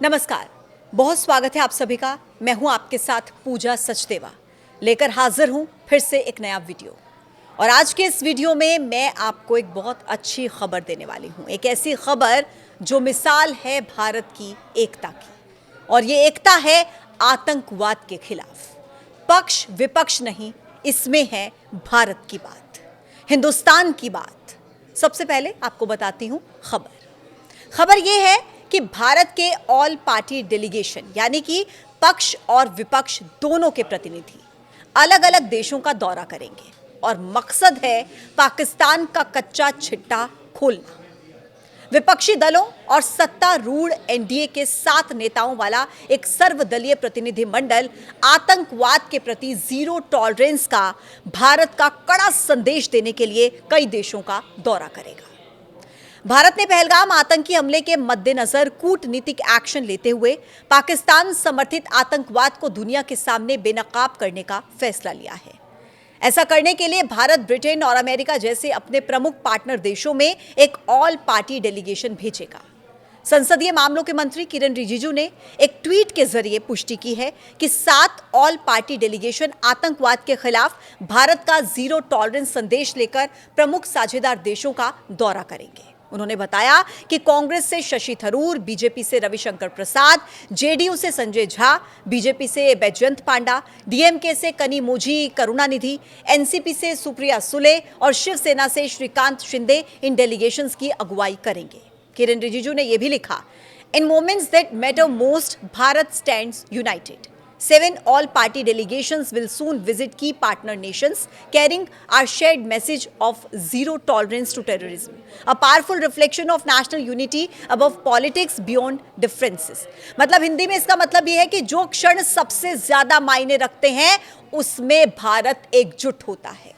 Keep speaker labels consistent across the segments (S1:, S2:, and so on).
S1: नमस्कार, बहुत स्वागत है आप सभी का। मैं हूं आपके साथ पूजा सचदेवा, लेकर हाजिर हूं फिर से एक नया वीडियो। और आज के इस वीडियो में मैं आपको एक बहुत अच्छी खबर देने वाली हूं। एक ऐसी खबर जो मिसाल है भारत की एकता की, और ये एकता है आतंकवाद के खिलाफ। पक्ष विपक्ष नहीं, इसमें है भारत की बात, हिंदुस्तान की बात। सबसे पहले आपको बताती हूं खबर ये है कि भारत के ऑल पार्टी डेलीगेशन यानी कि पक्ष और विपक्ष दोनों के प्रतिनिधि अलग अलग देशों का दौरा करेंगे, और मकसद है पाकिस्तान का कच्चा छिट्टा खोलना। विपक्षी दलों और सत्तारूढ़ एनडीए के 7 नेताओं वाला एक सर्वदलीय प्रतिनिधिमंडल आतंकवाद के प्रति जीरो टॉलरेंस का भारत का कड़ा संदेश देने के लिए कई देशों का दौरा करेगा। भारत ने पहलगाम आतंकी हमले के मद्देनजर कूटनीतिक एक्शन लेते हुए पाकिस्तान समर्थित आतंकवाद को दुनिया के सामने बेनकाब करने का फैसला लिया है। ऐसा करने के लिए भारत, ब्रिटेन और अमेरिका जैसे अपने प्रमुख पार्टनर देशों में एक ऑल पार्टी डेलीगेशन भेजेगा। संसदीय मामलों के मंत्री किरण रिजिजू ने एक ट्वीट के जरिए पुष्टि की है कि 7 ऑल पार्टी डेलीगेशन आतंकवाद के खिलाफ भारत का जीरो टॉलरेंस संदेश लेकर प्रमुख साझेदार देशों का दौरा करेंगे। उन्होंने बताया कि कांग्रेस से शशि थरूर, बीजेपी से रविशंकर प्रसाद, जेडीयू से संजय झा, बीजेपी से बैजयंत पांडा, डीएमके से कनिमोझी करुणानिधि, एनसीपी से सुप्रिया सुले और शिवसेना से श्रीकांत शिंदे इन डेलीगेशंस की अगुवाई करेंगे। किरण रिजिजू ने यह भी लिखा, in moments that matter most, Bharat stands United. 7 all-party delegations will soon visit key partner nations, carrying our shared message of zero tolerance to terrorism, a powerful reflection of national unity above politics beyond differences. मतलब हिंदी में इसका मतलब यह है कि जो क्षण सबसे ज्यादा मायने रखते हैं उसमें भारत एकजुट होता है।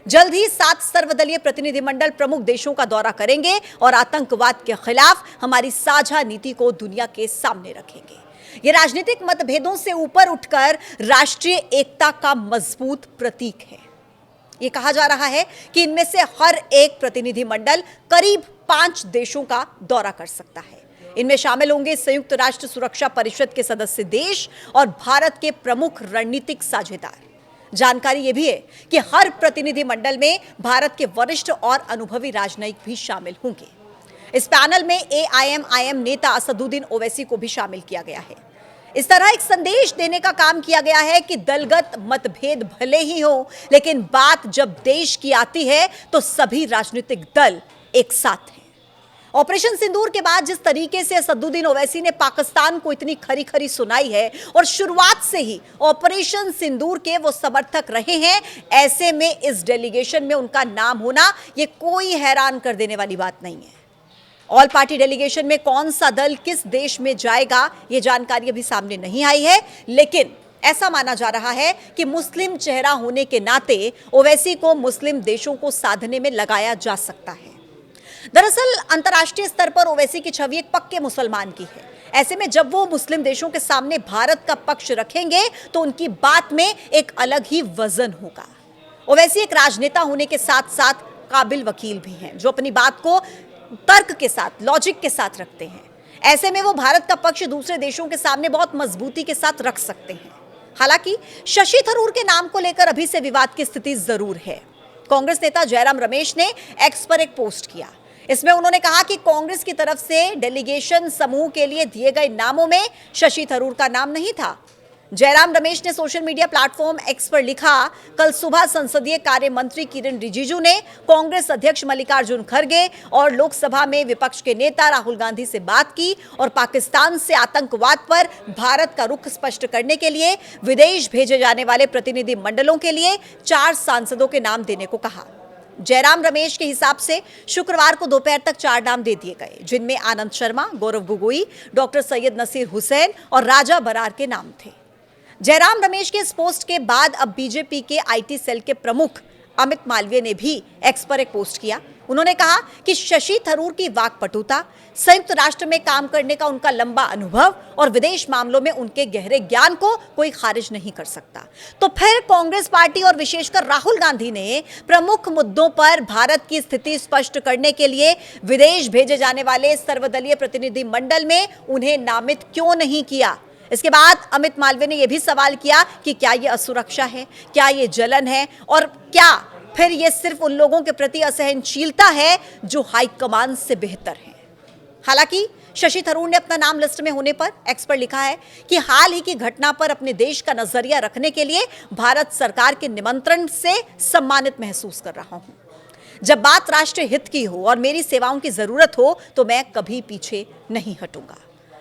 S1: जल्द ही 7 सर्वदलीय प्रतिनिधिमंडल प्रमुख देशों का दौरा करेंगे और आतंकवाद के खिलाफ हमारी साझा नीति को दुनिया के सामने रखेंगे। ये राजनीतिक मतभेदों से ऊपर उठकर राष्ट्रीय एकता का मजबूत प्रतीक है। ये कहा जा रहा है कि इनमें से हर एक प्रतिनिधिमंडल करीब 5 देशों का दौरा कर सकता है। इनमें शामिल होंगे संयुक्त राष्ट्र सुरक्षा परिषद के सदस्य देश और भारत के प्रमुख रणनीतिक साझेदार। जानकारी यह भी है कि हर प्रतिनिधिमंडल में भारत के वरिष्ठ और अनुभवी राजनयिक भी शामिल होंगे। इस पैनल में एआईएमआईएम नेता असदुद्दीन ओवैसी को भी शामिल किया गया है। इस तरह एक संदेश देने का काम किया गया है कि दलगत मतभेद भले ही हो, लेकिन बात जब देश की आती है तो सभी राजनीतिक दल एक साथ हैं। ऑपरेशन सिंदूर के बाद जिस तरीके से असदुद्दीन ओवैसी ने पाकिस्तान को इतनी खरी खरी सुनाई है और शुरुआत से ही ऑपरेशन सिंदूर के वो समर्थक रहे हैं, ऐसे में इस डेलीगेशन में उनका नाम होना ये कोई हैरान कर देने वाली बात नहीं है। ऑल पार्टी डेलीगेशन में कौन सा दल किस देश में जाएगा ये जानकारी अभी सामने नहीं आई है, लेकिन ऐसा माना जा रहा है कि मुस्लिम चेहरा होने के नाते ओवैसी को मुस्लिम देशों को साधने में लगाया जा सकता है। दरअसल अंतर्राष्ट्रीय स्तर पर ओवैसी की छवि एक पक्के मुसलमान की है। ऐसे में जब वो मुस्लिम देशों के सामने भारत का पक्ष रखेंगे तो उनकी बात में एक अलग ही वजन होगा। ओवैसी एक राजनेता होने के साथ साथ काबिल वकील भी हैं, जो अपनी बात को तर्क के साथ, लॉजिक के साथ रखते हैं। ऐसे में वो भारत का पक्ष दूसरे देशों के सामने बहुत मजबूती के साथ रख सकते हैं। हालांकि शशि थरूर के नाम को लेकर अभी से विवाद की स्थिति जरूर है। कांग्रेस नेता जयराम रमेश ने एक्स पर एक पोस्ट किया। इसमें उन्होंने कहा कि कांग्रेस की तरफ से डेलीगेशन समूह के लिए दिए गए नामों में शशि थरूर का नाम नहीं था। जयराम रमेश ने सोशल मीडिया प्लेटफॉर्म एक्स पर लिखा, कल सुबह संसदीय कार्य मंत्री किरण रिजिजू ने कांग्रेस अध्यक्ष मल्लिकार्जुन खड़गे और लोकसभा में विपक्ष के नेता राहुल गांधी से बात की और पाकिस्तान से आतंकवाद पर भारत का रुख स्पष्ट करने के लिए विदेश भेजे जाने वाले प्रतिनिधि मंडलों के लिए 4 सांसदों के नाम देने को कहा। जयराम रमेश के हिसाब से शुक्रवार को दोपहर तक 4 नाम दे दिए गए, जिनमें आनंद शर्मा, गौरव गोगोई, डॉक्टर सैयद नसीर हुसैन और राजा बरार के नाम थे। जयराम रमेश के इस पोस्ट के बाद अब बीजेपी के आईटी सेल के प्रमुख अमित मालवीय ने भी एक्स पर एक पोस्ट किया। उन्होंने कहा कि शशि थरूर की वाक्पटुता, संयुक्त राष्ट्र में काम करने का उनका लंबा अनुभव और विदेश मामलों में उनके गहरे ज्ञान को कोई खारिज नहीं कर सकता। तो फिर कांग्रेस पार्टी और विशेषकर राहुल गांधी ने प्रमुख मुद्दों पर भारत की स्थिति स्पष्ट करने के लिए विदेश भेजे जाने वाले सर्वदलीय प्रतिनिधि मंडल में उन्हें नामित क्यों नहीं किया? इसके बाद अमित मालवीय ने यह भी सवाल किया कि क्या यह असुरक्षा है, क्या यह जलन है, और क्या फिर यह सिर्फ उन लोगों के प्रति असहनशीलता है जो हाईकमान से बेहतर हैं। हालांकि शशि थरूर ने अपना नाम लिस्ट में होने पर एक्स पर लिखा है कि हाल ही की घटना पर अपने देश का नजरिया रखने के लिए भारत सरकार के निमंत्रण से सम्मानित महसूस कर रहा हूं। जब बात राष्ट्रीय हित की हो और मेरी सेवाओं की जरूरत हो तो मैं कभी पीछे नहीं हटूंगा।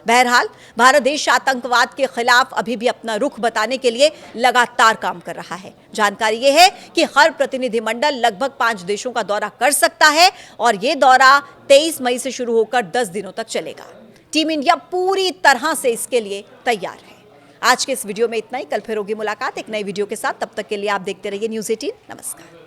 S1: बहरहाल भारत देश आतंकवाद के खिलाफ अभी भी अपना रुख बताने के लिए लगातार काम कर रहा है। जानकारी यह है कि हर प्रतिनिधिमंडल लगभग 5 देशों का दौरा कर सकता है और यह दौरा 23 मई से शुरू होकर 10 दिनों तक चलेगा। टीम इंडिया पूरी तरह से इसके लिए तैयार है। आज के इस वीडियो में इतना ही। कल फिर होगी मुलाकात एक नई वीडियो के साथ। तब तक के लिए आप देखते रहिए न्यूज़ 18। नमस्कार।